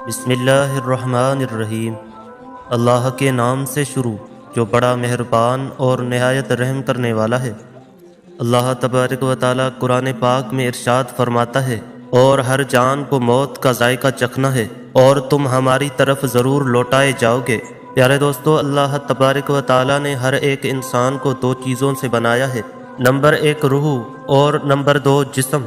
بسم اللہ الرحمن الرحیم۔ اللہ کے نام سے شروع جو بڑا مہربان اور نہایت رحم کرنے والا ہے۔ اللہ تبارک و تعالیٰ قرآن پاک میں ارشاد فرماتا ہے، اور ہر جان کو موت کا ذائقہ چکھنا ہے اور تم ہماری طرف ضرور لوٹائے جاؤ گے۔ پیارے دوستو، اللہ تبارک و تعالیٰ نے ہر ایک انسان کو دو چیزوں سے بنایا ہے، نمبر 1 روح اور نمبر 2 جسم۔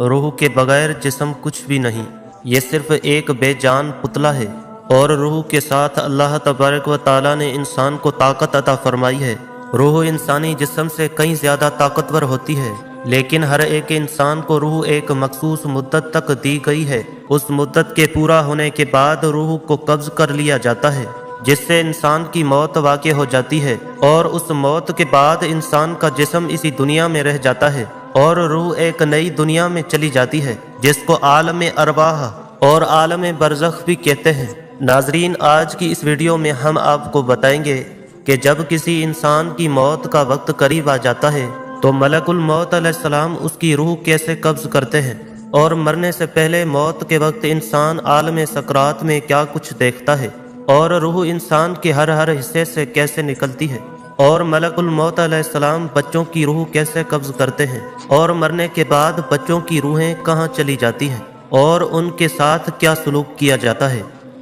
روح کے بغیر جسم کچھ بھی نہیں، یہ صرف ایک بے جان پتلا ہے، اور روح کے ساتھ اللہ تبارک و تعالیٰ نے انسان کو طاقت عطا فرمائی ہے۔ روح انسانی جسم سے کئی زیادہ طاقتور ہوتی ہے، لیکن ہر ایک انسان کو روح ایک مخصوص مدت تک دی گئی ہے۔ اس مدت کے پورا ہونے کے بعد روح کو قبض کر لیا جاتا ہے، جس سے انسان کی موت واقع ہو جاتی ہے، اور اس موت کے بعد انسان کا جسم اسی دنیا میں رہ جاتا ہے، اور روح ایک نئی دنیا میں چلی جاتی ہے جس کو عالم ارواح اور عالم برزخ بھی کہتے ہیں۔ ناظرین، آج کی اس ویڈیو میں ہم آپ کو بتائیں گے کہ جب کسی انسان کی موت کا وقت قریب آ جاتا ہے تو ملک الموت علیہ السلام اس کی روح کیسے قبض کرتے ہیں، اور مرنے سے پہلے موت کے وقت انسان عالم سکرات میں کیا کچھ دیکھتا ہے، اور روح انسان کے ہر حصے سے کیسے نکلتی ہے، اور ملک الموت علیہ السلام بچوں کی روح کیسے قبض کرتے ہیں، اور مرنے کے بعد بچوں کی روحیں کہاں چلی جاتی ہیں، اور ان کے ساتھ کیا سلوک کیا جاتا ہے،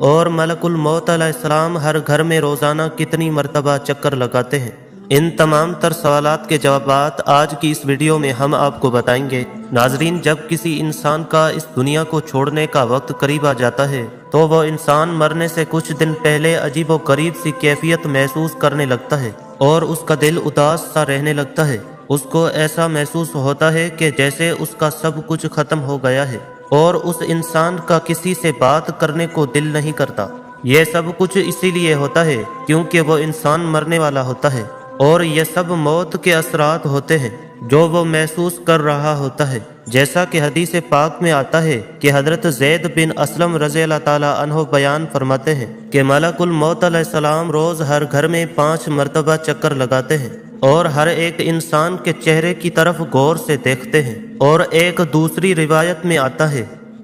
اور ملک الموت علیہ السلام ہر گھر میں روزانہ کتنی مرتبہ چکر لگاتے ہیں۔ ان تمام تر سوالات کے جوابات آج کی اس ویڈیو میں ہم آپ کو بتائیں گے۔ ناظرین، جب کسی انسان کا اس دنیا کو چھوڑنے کا وقت قریب آ جاتا ہے تو وہ انسان مرنے سے کچھ دن پہلے عجیب و غریب سی کیفیت محسوس کرنے لگتا ہے، اور اس کا دل اداس سا رہنے لگتا ہے۔ اس کو ایسا محسوس ہوتا ہے کہ جیسے اس کا سب کچھ ختم ہو گیا ہے، اور اس انسان کا کسی سے بات کرنے کو دل نہیں کرتا۔ یہ سب کچھ اسی لیے ہوتا ہے کیونکہ وہ انسان مرنے والا ہوتا ہے، اور یہ سب موت کے اثرات ہوتے ہیں جو وہ محسوس کر رہا ہوتا ہے۔ جیسا کہ حدیث پاک میں آتا ہے کہ حضرت زید بن اسلم رضی اللہ تعالیٰ عنہ بیان فرماتے ہیں کہ ملک الموت علیہ السلام روز ہر گھر میں 5 مرتبہ چکر لگاتے ہیں، اور ہر ایک انسان کے چہرے کی طرف غور سے دیکھتے ہیں۔ اور ایک دوسری روایت میں آتا ہے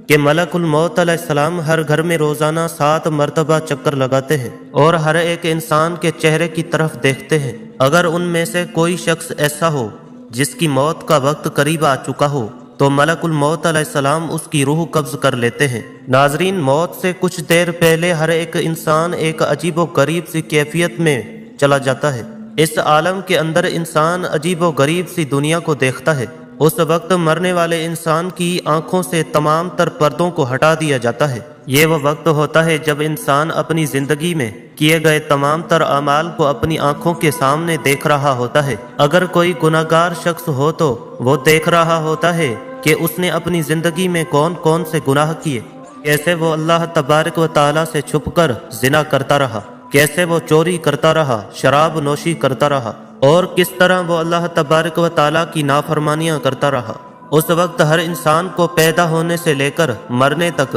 کہ ملک الموت علیہ السلام ہر گھر میں روزانہ 7 مرتبہ چکر لگاتے ہیں، اور ہر ایک انسان کے چہرے کی طرف دیکھتے ہیں۔ اگر ان میں سے کوئی شخص ایسا ہو جس کی موت کا وقت قریب آ چکا ہو تو ملک الموت علیہ السلام اس کی روح قبض کر لیتے ہیں۔ ناظرین، موت سے کچھ دیر پہلے ہر ایک انسان ایک عجیب و غریب سی کیفیت میں چلا جاتا ہے۔ اس عالم کے اندر انسان عجیب و غریب سی دنیا کو دیکھتا ہے۔ اس وقت مرنے والے انسان کی آنکھوں سے تمام تر پردوں کو ہٹا دیا جاتا ہے۔ یہ وہ وقت ہوتا ہے جب انسان اپنی زندگی میں کیے گئے تمام تر اعمال کو اپنی آنکھوں کے سامنے دیکھ رہا ہوتا ہے۔ اگر کوئی گناہگار شخص ہو تو وہ دیکھ رہا ہوتا ہے کہ اس نے اپنی زندگی میں کون کون سے گناہ کیے، کیسے وہ اللہ تبارک و تعالیٰ سے چھپ کر زنا کرتا رہا، کیسے وہ چوری کرتا رہا، شراب نوشی کرتا رہا، اور کس طرح وہ اللہ تبارک و تعالیٰ کی نافرمانیاں کرتا رہا۔ اس وقت ہر انسان کو پیدا ہونے سے لے کر مرنے تک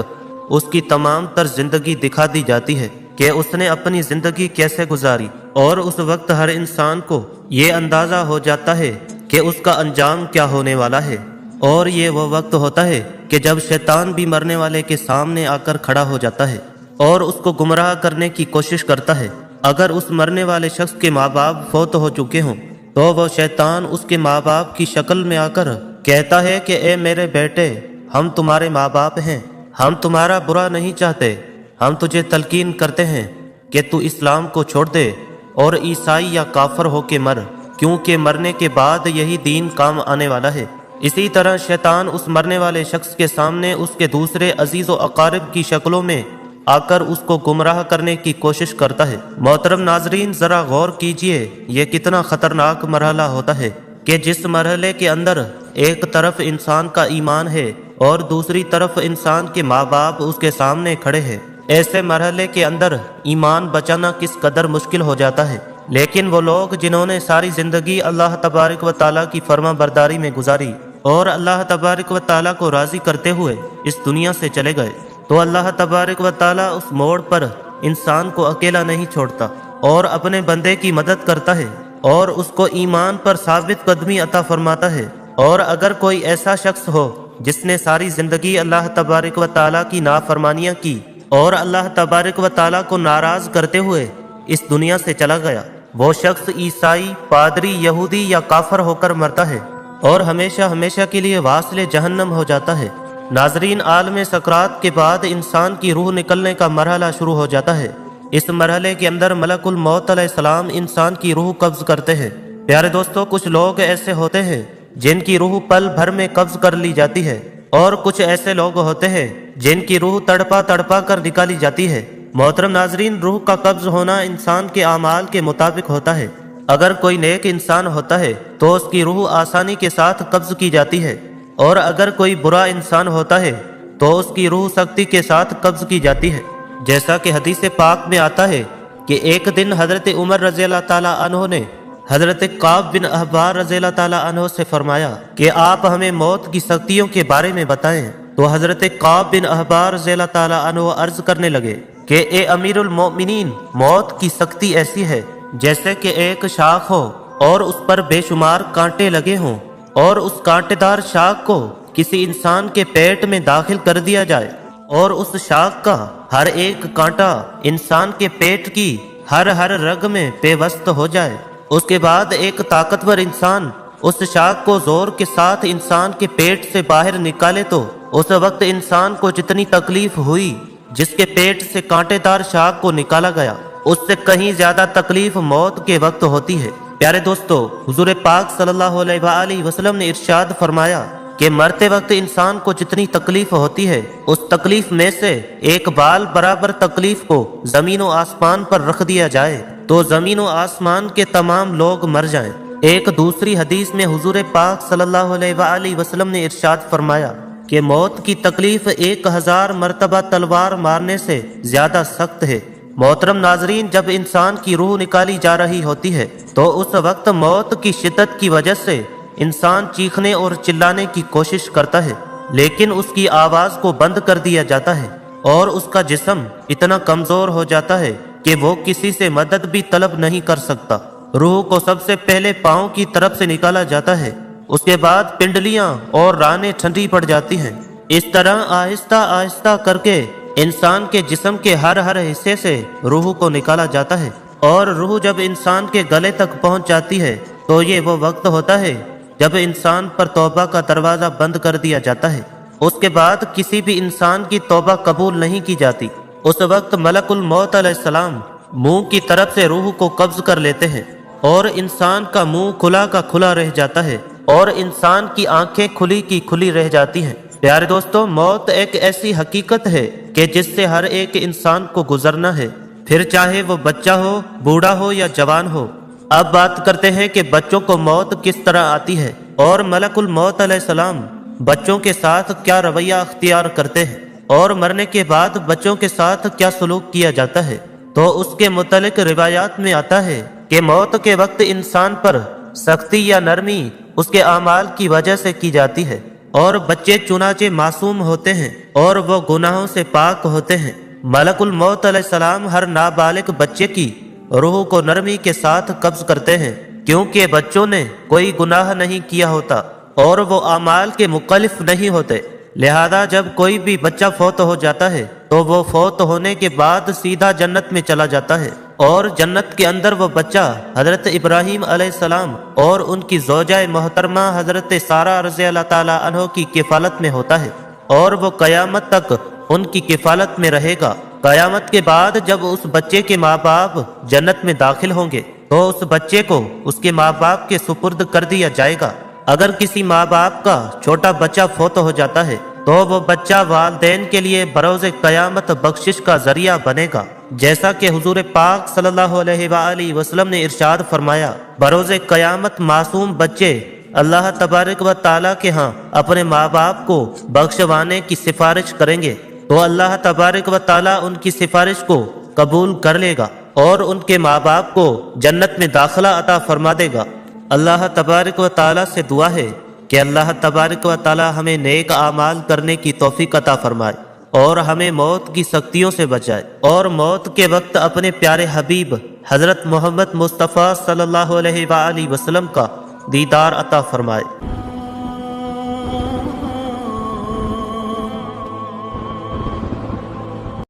اس کی تمام تر زندگی دکھا دی جاتی ہے کہ اس نے اپنی زندگی کیسے گزاری، اور اس وقت ہر انسان کو یہ اندازہ ہو جاتا ہے کہ اس کا انجام کیا ہونے والا ہے۔ اور یہ وہ وقت ہوتا ہے کہ جب شیطان بھی مرنے والے کے سامنے آ کر کھڑا ہو جاتا ہے اور اس کو گمراہ کرنے کی کوشش کرتا ہے۔ اگر اس مرنے والے شخص کے ماں باپ فوت ہو چکے ہوں تو وہ شیطان اس کے ماں باپ کی شکل میں آ کر کہتا ہے کہ اے میرے بیٹے، ہم تمہارے ماں باپ ہیں، ہم تمہارا برا نہیں چاہتے، ہم تجھے تلقین کرتے ہیں کہ تو اسلام کو چھوڑ دے اور عیسائی یا کافر ہو کے مر، کیونکہ مرنے کے بعد یہی دین کام آنے والا ہے۔ اسی طرح شیطان اس مرنے والے شخص کے سامنے اس کے دوسرے عزیز و اقارب کی شکلوں میں آ کر اس کو گمراہ کرنے کی کوشش کرتا ہے۔ محترم ناظرین، ذرا غور کیجئے، یہ کتنا خطرناک مرحلہ ہوتا ہے کہ جس مرحلے کے اندر ایک طرف انسان کا ایمان ہے اور دوسری طرف انسان کے ماں باپ اس کے سامنے کھڑے ہیں۔ ایسے مرحلے کے اندر ایمان بچانا کس قدر مشکل ہو جاتا ہے، لیکن وہ لوگ جنہوں نے ساری زندگی اللہ تبارک و تعالیٰ کی فرما برداری میں گزاری اور اللہ تبارک و تعالیٰ کو راضی کرتے ہوئے اس دنیا سے چلے گئے، تو اللہ تبارک و تعالیٰ اس موڑ پر انسان کو اکیلا نہیں چھوڑتا اور اپنے بندے کی مدد کرتا ہے اور اس کو ایمان پر ثابت قدمی عطا فرماتا ہے۔ اور اگر کوئی ایسا شخص ہو جس نے ساری زندگی اللہ تبارک و تعالیٰ کی نافرمانیاں کی اور اللہ تبارک و تعالیٰ کو ناراض کرتے ہوئے اس دنیا سے چلا گیا، وہ شخص عیسائی، پادری، یہودی یا کافر ہو کر مرتا ہے اور ہمیشہ ہمیشہ کے لیے واصل جہنم ہو جاتا ہے۔ ناظرین، عالم سکرات کے بعد انسان کی روح نکلنے کا مرحلہ شروع ہو جاتا ہے۔ اس مرحلے کے اندر ملک الموت علیہ السلام انسان کی روح قبض کرتے ہیں۔ پیارے دوستو، کچھ لوگ ایسے ہوتے ہیں جن کی روح پل بھر میں قبض کر لی جاتی ہے، اور کچھ ایسے لوگ ہوتے ہیں جن کی روح تڑپا تڑپا کر نکالی جاتی ہے۔ محترم ناظرین، روح کا قبض ہونا انسان کے اعمال کے مطابق ہوتا ہے۔ اگر کوئی نیک انسان ہوتا ہے تو اس کی روح آسانی کے ساتھ قبض کی جاتی ہے، اور اگر کوئی برا انسان ہوتا ہے تو اس کی روح سختی کے ساتھ قبض کی جاتی ہے۔ جیسا کہ حدیث پاک میں آتا ہے کہ ایک دن حضرت عمر رضی اللہ تعالیٰ عنہ نے حضرت کعب بن احبار رضی اللہ تعالیٰ عنہ سے فرمایا کہ آپ ہمیں موت کی سختیوں کے بارے میں بتائیں، تو حضرت کعب بن احبار رضی اللہ تعالیٰ عنہ عرض کرنے لگے کہ اے امیر المؤمنین، موت کی سختی ایسی ہے جیسے کہ ایک شاخ ہو اور اس پر بے شمار کانٹے لگے ہوں، اور اس کانٹے دار شاخ کو کسی انسان کے پیٹ میں داخل کر دیا جائے، اور اس شاخ کا ہر ایک کانٹا انسان کے پیٹ کی ہر رگ میں پیوست ہو جائے۔ اس کے بعد ایک طاقتور انسان اس شاخ کو زور کے ساتھ انسان کے پیٹ سے باہر نکالے تو اس وقت انسان کو جتنی تکلیف ہوئی جس کے پیٹ سے کانٹے دار شاخ کو نکالا گیا، اس سے کہیں زیادہ تکلیف موت کے وقت ہوتی ہے۔ پیارے دوستو، حضور پاک صلی اللہ علیہ وآلہ وسلم نے ارشاد فرمایا کہ مرتے وقت انسان کو جتنی تکلیف ہوتی ہے، اس تکلیف میں سے ایک بال برابر تکلیف کو زمین و آسمان پر رکھ دیا جائے تو زمین و آسمان کے تمام لوگ مر جائیں۔ ایک دوسری حدیث میں حضور پاک صلی اللہ علیہ وآلہ وسلم نے ارشاد فرمایا کہ موت کی تکلیف 1000 مرتبہ تلوار مارنے سے زیادہ سخت ہے۔ محترم ناظرین، جب انسان کی روح نکالی جا رہی ہوتی ہے تو اس وقت موت کی شدت کی وجہ سے انسان چیخنے اور چلانے کی کوشش کرتا ہے، لیکن اس کی آواز کو بند کر دیا جاتا ہے، اور اس کا جسم اتنا کمزور ہو جاتا ہے کہ وہ کسی سے مدد بھی طلب نہیں کر سکتا۔ روح کو سب سے پہلے پاؤں کی طرف سے نکالا جاتا ہے، اس کے بعد پنڈلیاں اور رانیں ٹھنڈی پڑ جاتی ہیں۔ اس طرح آہستہ آہستہ کر کے انسان کے جسم کے ہر حصے سے روح کو نکالا جاتا ہے، اور روح جب انسان کے گلے تک پہنچ جاتی ہے تو یہ وہ وقت ہوتا ہے جب انسان پر توبہ کا دروازہ بند کر دیا جاتا ہے۔ اس کے بعد کسی بھی انسان کی توبہ قبول نہیں کی جاتی۔ اس وقت ملک الموت علیہ السلام منہ کی طرف سے روح کو قبض کر لیتے ہیں، اور انسان کا منہ کھلا کا کھلا رہ جاتا ہے، اور انسان کی آنکھیں کھلی کی کھلی رہ جاتی ہیں۔ پیارے دوستو، موت ایک ایسی حقیقت ہے کہ جس سے ہر ایک انسان کو گزرنا ہے، پھر چاہے وہ بچہ ہو، بوڑھا ہو یا جوان ہو۔ اب بات کرتے ہیں کہ بچوں کو موت کس طرح آتی ہے، اور ملک الموت علیہ السلام بچوں کے ساتھ کیا رویہ اختیار کرتے ہیں، اور مرنے کے بعد بچوں کے ساتھ کیا سلوک کیا جاتا ہے۔ تو اس کے متعلق روایات میں آتا ہے کہ موت کے وقت انسان پر سختی یا نرمی اس کے اعمال کی وجہ سے کی جاتی ہے، اور بچے چنانچہ معصوم ہوتے ہیں اور وہ گناہوں سے پاک ہوتے ہیں۔ ملک الموت علیہ السلام ہر نابالغ بچے کی روح کو نرمی کے ساتھ قبض کرتے ہیں، کیونکہ بچوں نے کوئی گناہ نہیں کیا ہوتا اور وہ اعمال کے مخالف نہیں ہوتے، لہذا جب کوئی بھی بچہ فوت ہو جاتا ہے تو وہ فوت ہونے کے بعد سیدھا جنت میں چلا جاتا ہے، اور جنت کے اندر وہ بچہ حضرت ابراہیم علیہ السلام اور ان کی زوجہ محترمہ حضرت سارہ رضی اللہ تعالیٰ عنہ کی کفالت میں ہوتا ہے، اور وہ قیامت تک ان کی کفالت میں رہے گا۔ قیامت کے بعد جب اس بچے کے ماں باپ جنت میں داخل ہوں گے تو اس بچے کو اس کے ماں باپ کے سپرد کر دیا جائے گا۔ اگر کسی ماں باپ کا چھوٹا بچہ فوت ہو جاتا ہے تو وہ بچہ والدین کے لیے بروز قیامت بخشش کا ذریعہ بنے گا، جیسا کہ حضور پاک صلی اللہ علیہ وآلہ وسلم نے ارشاد فرمایا، بروز قیامت معصوم بچے اللہ تبارک و تعالیٰ کے ہاں اپنے ماں باپ کو بخشوانے کی سفارش کریں گے، تو اللہ تبارک و تعالیٰ ان کی سفارش کو قبول کر لے گا اور ان کے ماں باپ کو جنت میں داخلہ عطا فرما دے گا۔ اللہ تبارک و تعالیٰ سے دعا ہے کہ اللہ تبارک و تعالیٰ ہمیں نیک اعمال کرنے کی توفیق عطا فرمائے، اور ہمیں موت کی سختیوں سے بچائے، اور موت کے وقت اپنے پیارے حبیب حضرت محمد مصطفیٰ صلی اللہ علیہ وآلہ وسلم کا دیدار عطا فرمائے۔